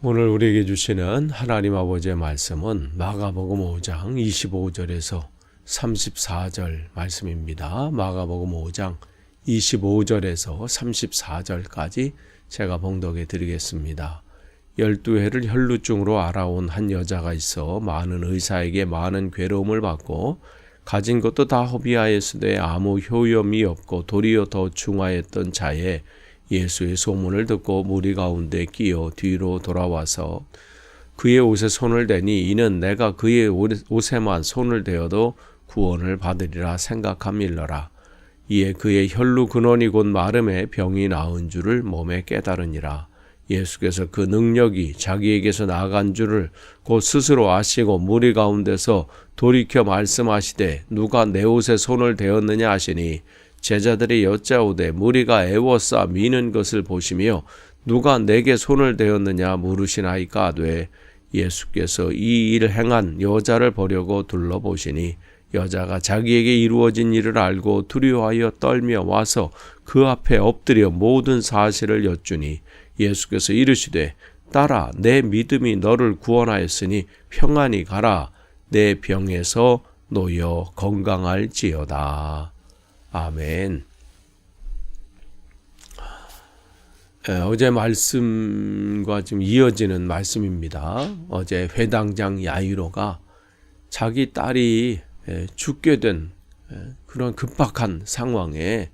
오늘 우리에게 주시는 하나님 아버지의 말씀은 마가복음 5장 25절에서 34절 말씀입니다. 마가복음 5장 25절에서 34절까지 제가 봉독해 드리겠습니다. 12해를 혈루증으로 알아온 한 여자가 있어 많은 의사에게 많은 괴로움을 받고 가진 것도 다 허비하였으되 아무 효염이 없고 도리어 더 중하였던 자에 예수의 소문을 듣고 무리 가운데 끼어 뒤로 돌아와서 그의 옷에 손을 대니 이는 내가 그의 옷에만 손을 대어도 구원을 받으리라 생각함일러라. 이에 그의 혈루 근원이 곧 마름에 병이 나은 줄을 몸에 깨달으니라. 예수께서 그 능력이 자기에게서 나간 줄을 곧 스스로 아시고 무리 가운데서 돌이켜 말씀하시되 누가 내 옷에 손을 대었느냐 하시니 제자들이 여짜오되 무리가 애워싸 미는 것을 보시며 누가 내게 손을 대었느냐 물으시나이까 하되 예수께서 이 일을 행한 여자를 보려고 둘러보시니 여자가 자기에게 이루어진 일을 알고 두려워하여 떨며 와서 그 앞에 엎드려 모든 사실을 여쭈니 예수께서 이르시되 딸아 내 믿음이 너를 구원하였으니 평안히 가라 내 병에서 놓여 건강할지어다. 아멘. 어제 말씀과 지금 이어지는 말씀입니다. 어제 회당장 야이로가 자기 딸이 죽게 된 그런 급박한 상황에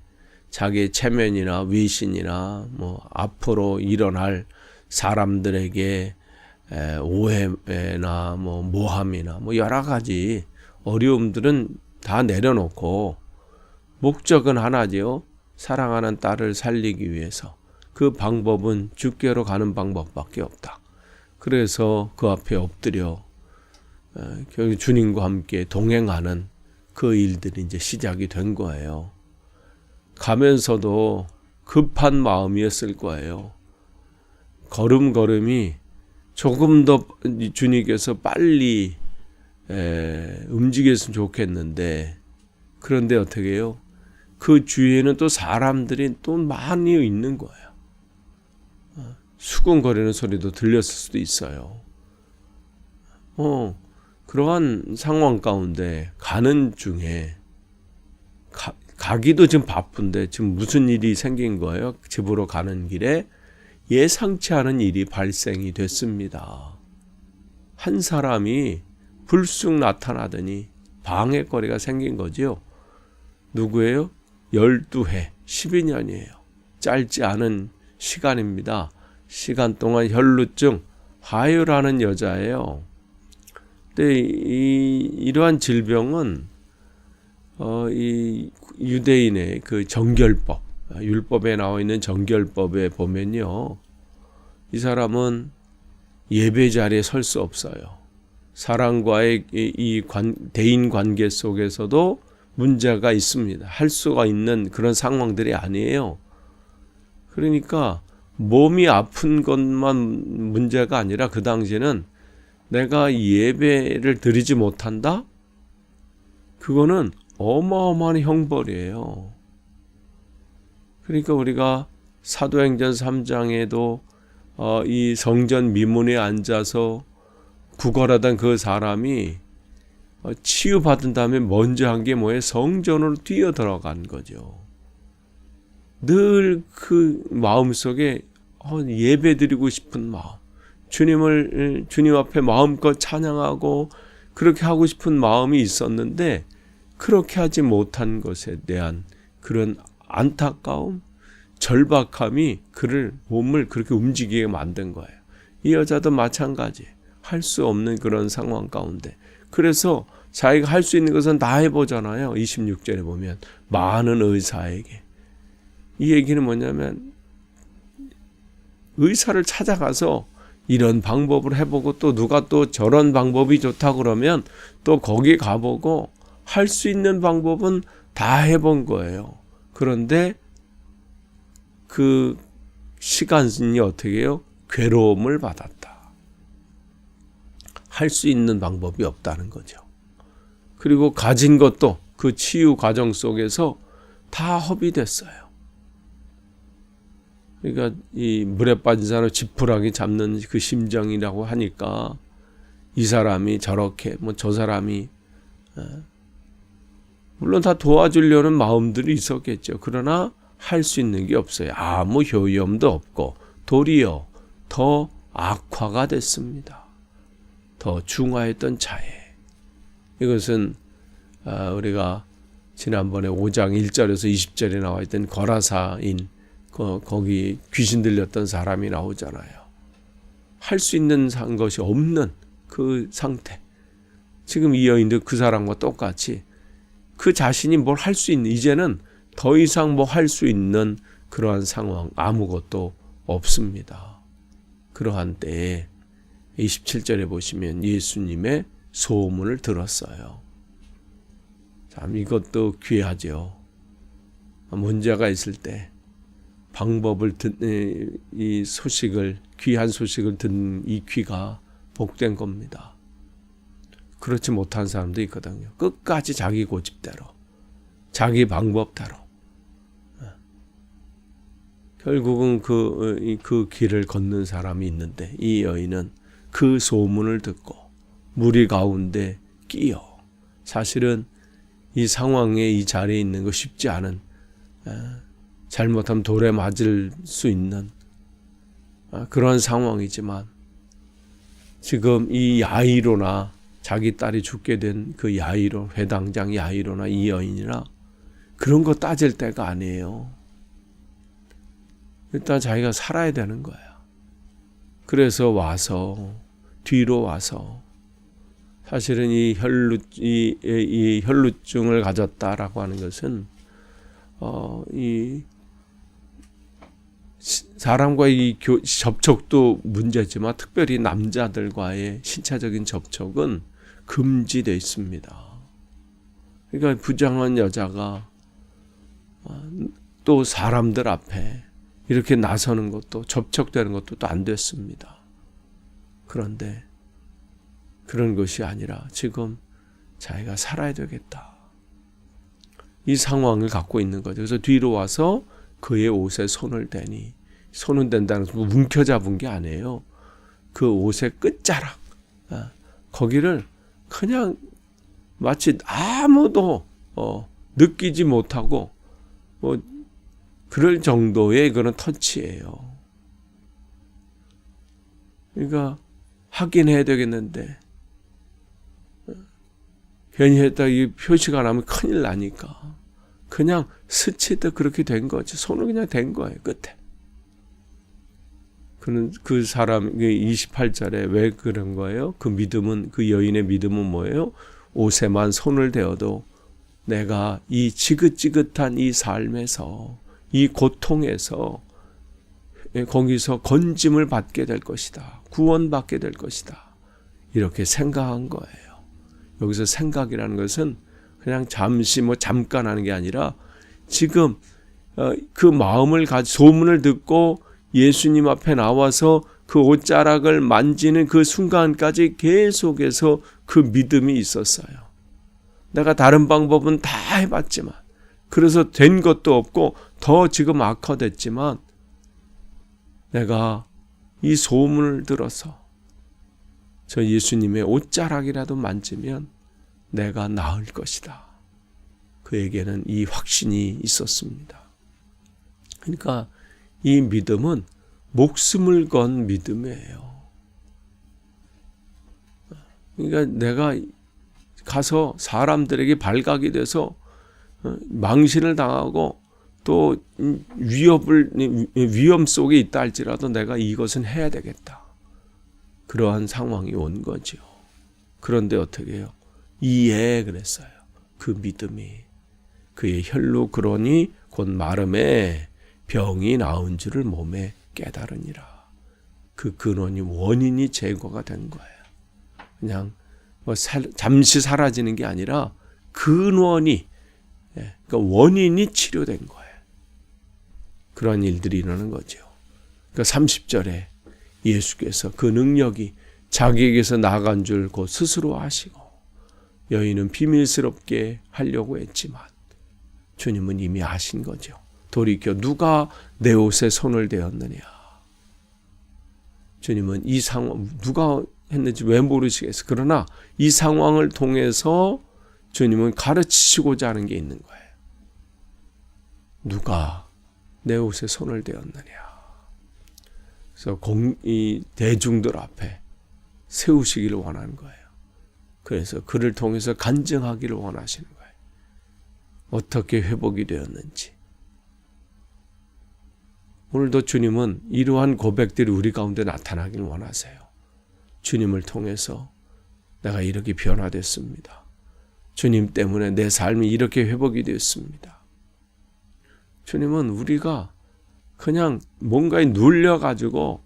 자기의 체면이나 위신이나 앞으로 일어날 사람들에게 오해나 모함이나 여러 가지 어려움들은 다 내려놓고 목적은 하나지요. 사랑하는 딸을 살리기 위해서. 그 방법은 죽게로 가는 방법밖에 없다. 그래서 그 앞에 엎드려 결국 주님과 함께 동행하는 그 일들이 이제 시작이 된 거예요. 가면서도 급한 마음이었을 거예요. 걸음걸음이 조금 더 주님께서 빨리 움직였으면 좋겠는데 그런데 어떻게 해요? 그 주위에는 또 사람들이 또 많이 있는 거예요. 수군거리는 소리도 들렸을 수도 있어요. 그러한 상황 가운데 가는 중에 가기도 지금 바쁜데 지금 무슨 일이 생긴 거예요? 집으로 가는 길에 예상치 않은 일이 발생이 됐습니다. 한 사람이 불쑥 나타나더니 방해거리가 생긴 거죠. 누구예요? 12해, 12년이에요. 짧지 않은 시간입니다. 시간 동안 혈루증, 하유라는 여자예요. 근데 이러한 질병은 이 유대인의 그 정결법, 율법에 나와 있는 정결법에 보면요. 이 사람은 예배 자리에 설 수 없어요. 사람과의 이 대인 관계 속에서도 문제가 있습니다. 할 수가 있는 그런 상황들이 아니에요. 그러니까 몸이 아픈 것만 문제가 아니라 그 당시에는 내가 예배를 드리지 못한다? 그거는 어마어마한 형벌이에요. 그러니까 우리가 사도행전 3장에도 이 성전 미문에 앉아서 구걸하던 그 사람이 치유받은 다음에 먼저 한 게 뭐예요? 성전으로 뛰어 들어간 거죠. 늘 그 마음속에 예배드리고 싶은 마음, 주님 앞에 마음껏 찬양하고 그렇게 하고 싶은 마음이 있었는데 그렇게 하지 못한 것에 대한 그런 안타까움, 절박함이 그를 몸을 그렇게 움직이게 만든 거예요. 이 여자도 마찬가지. 할 수 없는 그런 상황 가운데. 그래서 자기가 할 수 있는 것은 다 해보잖아요. 26절에 보면 많은 의사에게. 이 얘기는 뭐냐면 의사를 찾아가서 이런 방법을 해보고 또 누가 또 저런 방법이 좋다 그러면 또 거기 가보고 할 수 있는 방법은 다 해본 거예요. 그런데 그 시간이 어떻게 해요? 괴로움을 받았다. 할 수 있는 방법이 없다는 거죠. 그리고 가진 것도 그 치유 과정 속에서 다 허비됐어요. 그러니까 이 물에 빠진 사람을 지푸라기 잡는 그 심정이라고 하니까 이 사람이 저렇게 뭐 저 사람이 물론 다 도와주려는 마음들이 있었겠죠. 그러나 할 수 있는 게 없어요. 아무 효염도 없고 도리어 더 악화가 됐습니다. 더 중화했던 차에. 이것은 우리가 지난번에 5장 1절에서 20절에 나와 있던 거라사인 거기 귀신 들렸던 사람이 나오잖아요. 할 수 있는 것이 없는 그 상태. 지금 이 여인도 그 사람과 똑같이 그 자신이 뭘 할 수 있는, 이제는 더 이상 뭐 할 수 있는 그러한 상황, 아무것도 없습니다. 그러한 때에 27절에 보시면 예수님의 소문을 들었어요. 참 이것도 귀하죠. 문제가 있을 때 방법을 듣는 이 소식을, 귀한 소식을 듣는 이 귀가 복된 겁니다. 그렇지 못한 사람도 있거든요. 끝까지 자기 고집대로, 자기 방법대로. 결국은 그 길을 걷는 사람이 있는데 이 여인은 그 소문을 듣고 무리 가운데 끼어, 사실은 이 상황에 이 자리에 있는 거 쉽지 않은, 잘못하면 돌에 맞을 수 있는 그런 상황이지만 지금 이 야이로나 자기 딸이 죽게 된 그 야이로, 회당장 야이로나 이 여인이나 그런 거 따질 때가 아니에요. 일단 자기가 살아야 되는 거예요. 그래서 와서, 뒤로 와서, 사실은 이 혈루증을 가졌다라고 하는 것은 이 사람과의 접촉도 문제지만 특별히 남자들과의 신체적인 접촉은 금지되어 있습니다. 그러니까 부정한 여자가 또 사람들 앞에 이렇게 나서는 것도, 접촉되는 것도 또 안 됐습니다. 그런데 그런 것이 아니라 지금 자기가 살아야 되겠다. 이 상황을 갖고 있는 거죠. 그래서 뒤로 와서 그의 옷에 손을 대니, 손을 댄다는 것은 움켜잡은 게 아니에요. 그 옷의 끝자락, 거기를 그냥 마치 아무도 느끼지 못하고 뭐 그럴 정도의 그런 터치예요. 그러니까 하긴 해야 되겠는데 괜히 했다 이 표시가 나면 큰일 나니까 그냥 스치듯 그렇게 된 거지. 손을 그냥 댄 거예요, 끝에. 그 사람 28절에 왜 그런 거예요? 그 믿음은, 그 여인의 믿음은 뭐예요? 옷에만 손을 대어도 내가 이 지긋지긋한 이 삶에서, 이 고통에서 거기서 건짐을 받게 될 것이다. 구원받게 될 것이다. 이렇게 생각한 거예요. 여기서 생각이라는 것은 그냥 잠시 잠깐 하는 게 아니라 지금 그 마음을 소문을 듣고 예수님 앞에 나와서 그 옷자락을 만지는 그 순간까지 계속해서 그 믿음이 있었어요. 내가 다른 방법은 다 해봤지만, 그래서 된 것도 없고 더 지금 악화됐지만 내가 이 소문을 들어서 저 예수님의 옷자락이라도 만지면 내가 나을 것이다. 그에게는 이 확신이 있었습니다. 그러니까 이 믿음은 목숨을 건 믿음이에요. 그러니까 내가 가서 사람들에게 발각이 돼서 망신을 당하고 또 위험 속에 있다 할지라도 내가 이것은 해야 되겠다. 그러한 상황이 온 거죠. 그런데 어떻게 해요? 이에 그랬어요. 그 믿음이 그의 혈로 그러니 곧 마름에 병이 나은 줄을 몸에 깨달으니라. 그 근원이, 원인이 제거가 된 거예요. 그냥 잠시 사라지는 게 아니라 근원이, 그러니까 원인이 치료된 거예요. 그런 일들이 일어나는 거죠. 그러니까 30절에 예수께서 그 능력이 자기에게서 나간 줄 곧 스스로 아시고, 여인은 비밀스럽게 하려고 했지만 주님은 이미 아신 거죠. 돌이켜 누가 내 옷에 손을 대었느냐. 주님은 이 상황 누가 했는지 왜 모르시겠어요. 그러나 이 상황을 통해서 주님은 가르치시고자 하는 게 있는 거예요. 누가 내 옷에 손을 대었느냐. 그래서 이 대중들 앞에 세우시기를 원하는 거예요. 그래서 그를 통해서 간증하기를 원하시는 거예요. 어떻게 회복이 되었는지. 오늘도 주님은 이러한 고백들이 우리 가운데 나타나기를 원하세요. 주님을 통해서 내가 이렇게 변화됐습니다. 주님 때문에 내 삶이 이렇게 회복이 되었습니다. 주님은 우리가 그냥 뭔가에 눌려가지고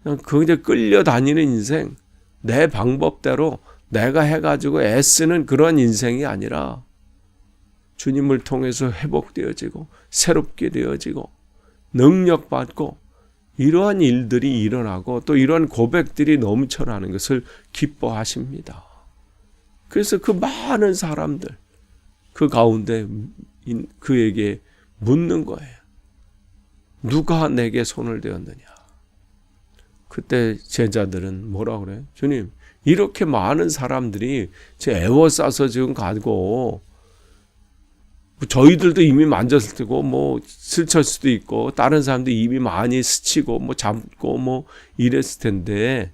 그냥 그저 끌려다니는 인생, 내 방법대로 내가 해가지고 애쓰는 그런 인생이 아니라 주님을 통해서 회복되어지고 새롭게 되어지고 능력받고 이러한 일들이 일어나고 또 이러한 고백들이 넘쳐나는 것을 기뻐하십니다. 그래서 그 많은 사람들 그 가운데 그에게 묻는 거예요. 누가 내게 손을 대었느냐. 그때 제자들은 뭐라 그래요? 주님, 이렇게 많은 사람들이 제 애워싸서 지금 가고 저희들도 이미 만졌을 테고 뭐 스칠 수도 있고 다른 사람도 이미 많이 스치고 뭐 잡고 뭐 이랬을 텐데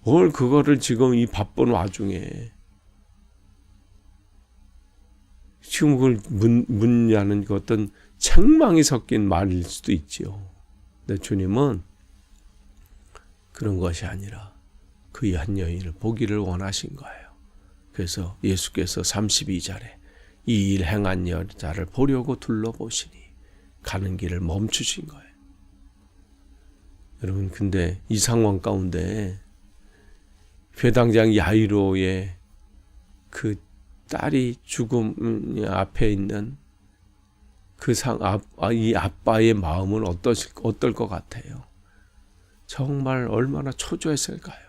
뭘 그거를 지금 이 바쁜 와중에 지금 그걸 묻냐는 그 어떤 책망이 섞인 말일 수도 있지요. 근데 주님은 그런 것이 아니라 그 한 여인을 보기를 원하신 거예요. 그래서 예수께서 32절에 이 일 행한 여자를 보려고 둘러보시니 가는 길을 멈추신 거예요. 여러분, 근데 이 상황 가운데 회당장 야이로의 그 딸이 죽음 앞에 있는 이 아빠의 마음은 어떨 것 같아요? 정말 얼마나 초조했을까요?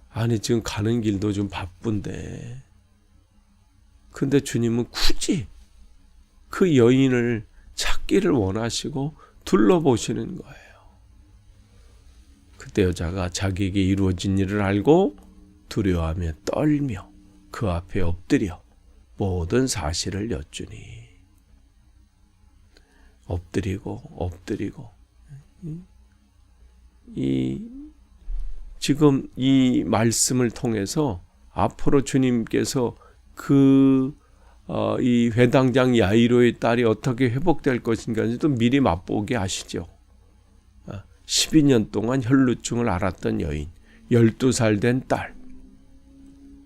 아니, 지금 가는 길도 좀 바쁜데 근데 주님은 굳이 그 여인을 찾기를 원하시고 둘러보시는 거예요. 그때 여자가 자기에게 이루어진 일을 알고 두려워하며 떨며 그 앞에 엎드려 모든 사실을 여쭈니. 엎드리고 지금 이 말씀을 통해서 앞으로 주님께서 이 회당장 야이로의 딸이 어떻게 회복될 것인가도 미리 맛보게 하시죠. 12년 동안 혈루증을 앓았던 여인, 12살 된 딸,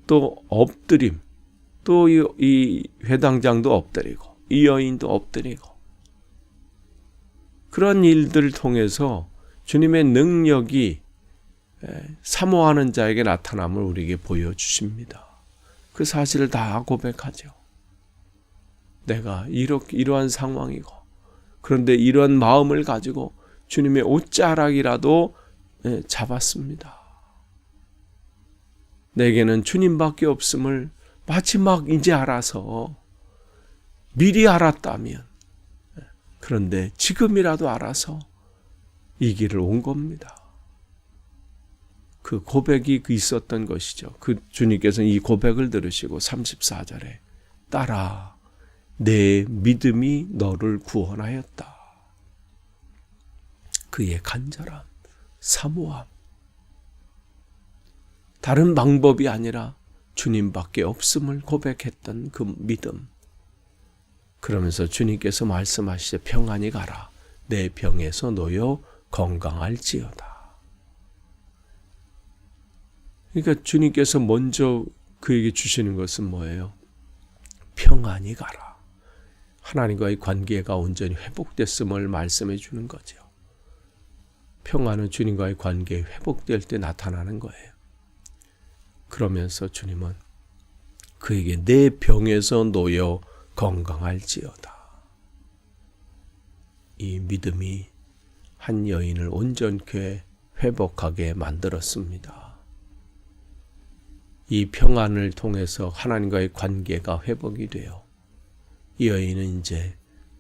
또 엎드림, 또 이 회당장도 엎드리고 이 여인도 엎드리고 그런 일들을 통해서 주님의 능력이 사모하는 자에게 나타남을 우리에게 보여주십니다. 그 사실을 다 고백하죠. 내가 이러한 상황이고 그런데 이런 마음을 가지고 주님의 옷자락이라도 잡았습니다. 내게는 주님밖에 없음을 마지막 이제 알아서 미리 알았다면 그런데 지금이라도 알아서 이 길을 온 겁니다. 그 고백이 있었던 것이죠. 그 주님께서는 이 고백을 들으시고 34절에 딸아 내 믿음이 너를 구원하였다. 그의 간절함, 사모함, 다른 방법이 아니라 주님밖에 없음을 고백했던 그 믿음. 그러면서 주님께서 말씀하시되 평안히 가라. 내 병에서 놓여 건강할지어다. 그러니까 주님께서 먼저 그에게 주시는 것은 뭐예요? 평안히 가라. 하나님과의 관계가 온전히 회복됐음을 말씀해 주는 거죠. 평안은 주님과의 관계에 회복될 때 나타나는 거예요. 그러면서 주님은 그에게 내 병에서 놓여 건강할지어다. 이 믿음이 한 여인을 온전케 회복하게 만들었습니다. 이 평안을 통해서 하나님과의 관계가 회복이 되어 이 여인은 이제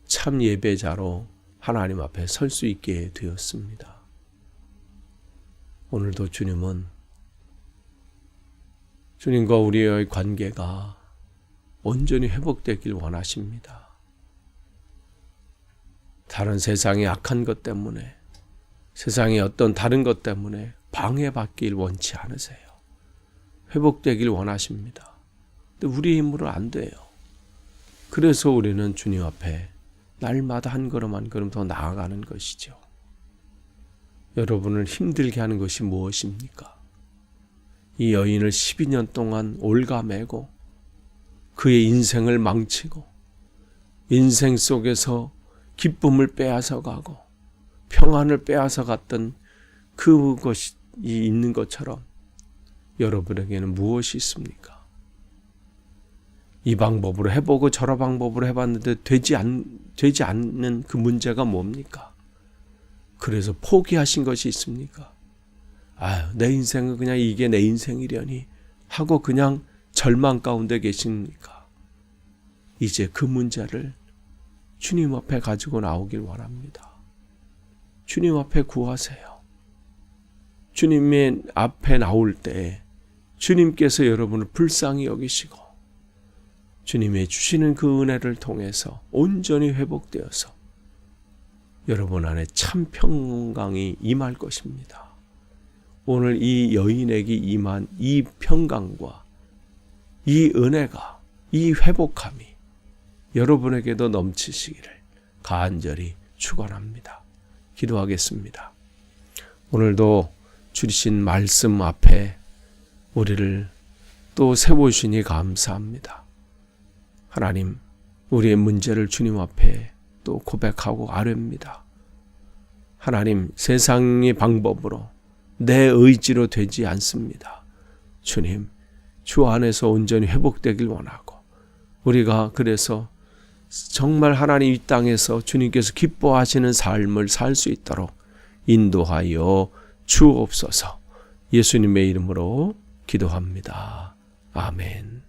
참 예배자로 하나님 앞에 설 수 있게 되었습니다. 오늘도 주님은 주님과 우리의 관계가 온전히 회복되길 원하십니다. 다른 세상의 악한 것 때문에, 세상의 어떤 다른 것 때문에 방해받길 원치 않으세요. 회복되길 원하십니다. 근데 우리의 힘으로 안 돼요. 그래서 우리는 주님 앞에 날마다 한 걸음 한 걸음 더 나아가는 것이죠. 여러분을 힘들게 하는 것이 무엇입니까? 이 여인을 12년 동안 올가매고 그의 인생을 망치고 인생 속에서 기쁨을 빼앗아 가고 평안을 빼앗아 갔던 그것이 있는 것처럼 여러분에게는 무엇이 있습니까? 이 방법으로 해보고 저런 방법으로 해봤는데 되지 않는 그 문제가 뭡니까? 그래서 포기하신 것이 있습니까? 내 인생은 그냥 이게 내 인생이려니 하고 그냥 절망 가운데 계십니까? 이제 그 문제를 주님 앞에 가지고 나오길 원합니다. 주님 앞에 구하세요. 주님의 앞에 나올 때 주님께서 여러분을 불쌍히 여기시고 주님의 주시는 그 은혜를 통해서 온전히 회복되어서 여러분 안에 참 평강이 임할 것입니다. 오늘 이 여인에게 임한 이 평강과 이 은혜가, 이 회복함이 여러분에게도 넘치시기를 간절히 축원합니다. 기도하겠습니다. 오늘도 주신 말씀 앞에 우리를 또 세우시니 감사합니다. 하나님, 우리의 문제를 주님 앞에 또 고백하고 아뢰입니다. 하나님, 세상의 방법으로 내 의지로 되지 않습니다. 주님, 주 안에서 온전히 회복되길 원하고 우리가 그래서 정말 하나님 이 땅에서 주님께서 기뻐하시는 삶을 살 수 있도록 인도하여 주옵소서. 예수님의 이름으로 기도합니다. 아멘.